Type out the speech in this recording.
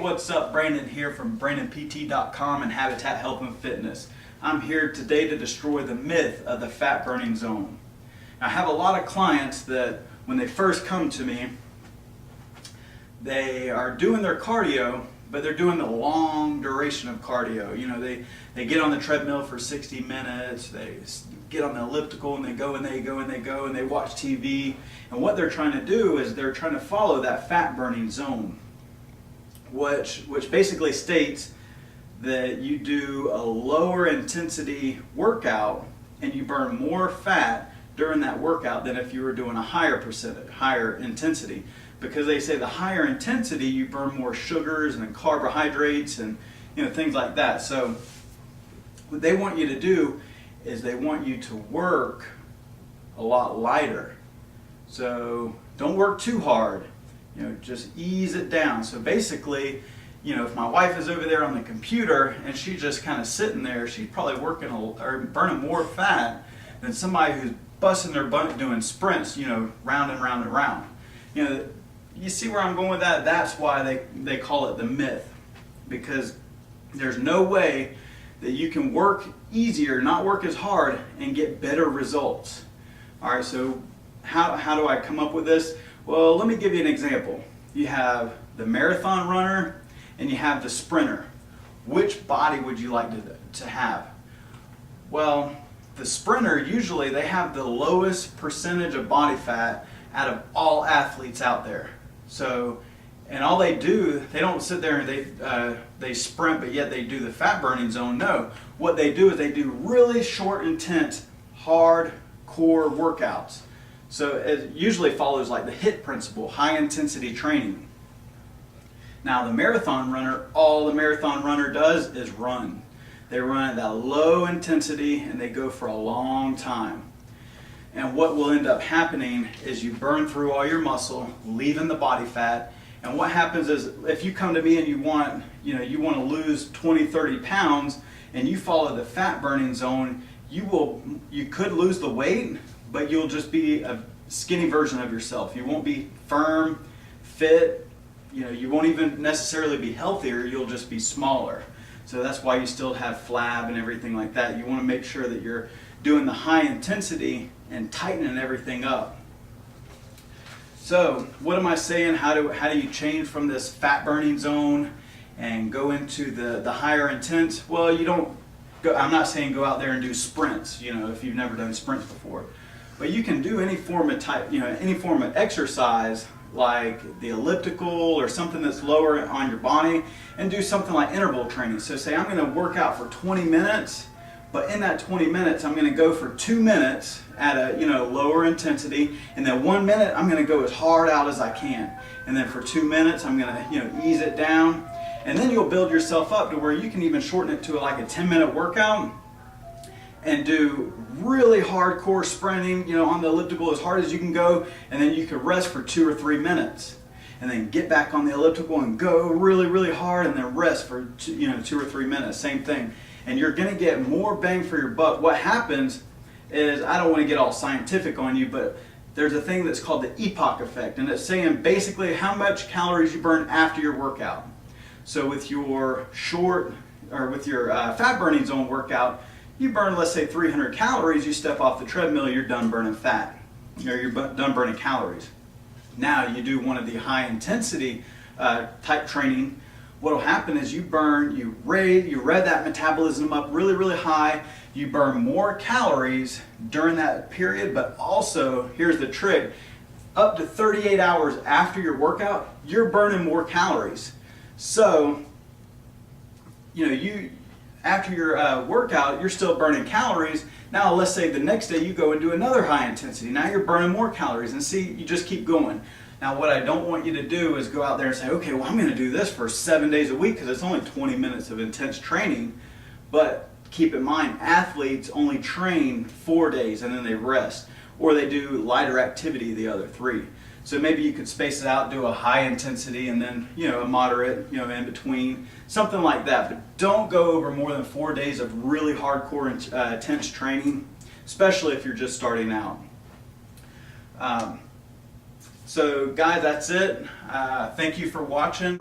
what's up? Brandon here from BrandonPT.com and Habitat Health and Fitness. I'm here today to destroy the myth of the fat burning zone. I have a lot of clients that when they first come to me, they are doing their cardio, but they're doing the long duration of cardio. You know, they get on the treadmill for 60 minutes, they get on the elliptical and they go and they go and they go and they watch TV. And what they're trying to do is they're trying to follow that fat burning zone, which basically states that you do a lower intensity workout and you burn more fat during that workout than if you were doing a higher intensity. Because they say the higher intensity you burn more sugars and carbohydrates and things like that. So what they want you to do is they want you to work a lot lighter. So don't work too hard. Just ease it down. So basically, if my wife is over there on the computer and she's just kind of sitting there, she's probably working or burning more fat than somebody who's busting their butt doing sprints, round and round and round. You see where I'm going with that? That's why they call it the myth, because there's no way that you can work easier, not work as hard, and get better results. All right, so how do I come up with this? Well, let me give you an example. You have the marathon runner and you have the sprinter. Which body would you like to have? Well, the sprinter, usually they have the lowest percentage of body fat out of all athletes out there. So, and all they do, they don't sit there and they sprint, but yet they do the fat burning zone. No, what they do is they do really short, intense, hard core workouts. So it usually follows like the HIIT principle, high intensity training. Now the marathon runner, all the marathon runner does is run. They run at that low intensity and they go for a long time. And what will end up happening is you burn through all your muscle, leaving the body fat. And what happens is if you come to me and you want to lose 20, 30 pounds and you follow the fat burning zone, you could lose the weight, but you'll just be a skinny version of yourself. You won't be firm, fit, you won't even necessarily be healthier, you'll just be smaller. So that's why you still have flab and everything like that. You want to make sure that you're doing the high intensity and tightening everything up. So what am I saying? How do you change from this fat burning zone and go into the higher intense? Well, I'm not saying go out there and do sprints, if you've never done sprints before. But you can do any form of exercise like the elliptical or something that's lower on your body, and do something like interval training. So say I'm going to work out for 20 minutes, but in that 20 minutes I'm going to go for 2 minutes at a lower intensity, and then 1 minute I'm going to go as hard out as I can, and then for 2 minutes I'm going to ease it down, and then you'll build yourself up to where you can even shorten it to like a 10-minute workout and do really hardcore sprinting, on the elliptical as hard as you can go, and then you can rest for 2 or 3 minutes, and then get back on the elliptical and go really, really hard, and then rest for 2 or 3 minutes. Same thing, and you're going to get more bang for your buck. What happens is, I don't want to get all scientific on you, but there's a thing that's called the epoch effect, and it's saying basically how much calories you burn after your workout. So with your fat burning zone workout, you burn, let's say, 300 calories, you step off the treadmill, you're done burning fat, or you're done burning calories. Now you do one of the high intensity type training, what will happen is you rev that metabolism up really, really high, you burn more calories during that period, but also, here's the trick, up to 38 hours after your workout, you're burning more calories. So, after your workout, you're still burning calories. Now, let's say the next day you go and do another high intensity. Now you're burning more calories, and see, you just keep going. Now, what I don't want you to do is go out there and say, okay, well, I'm going to do this for 7 days a week because it's only 20 minutes of intense training. But keep in mind, athletes only train 4 days and then they rest, or they do lighter activity the other 3. So maybe you could space it out, do a high intensity and then, a moderate, in between, something like that. But don't go over more than 4 days of really hardcore, intense training, especially if you're just starting out. So guys, that's it. Thank you for watching.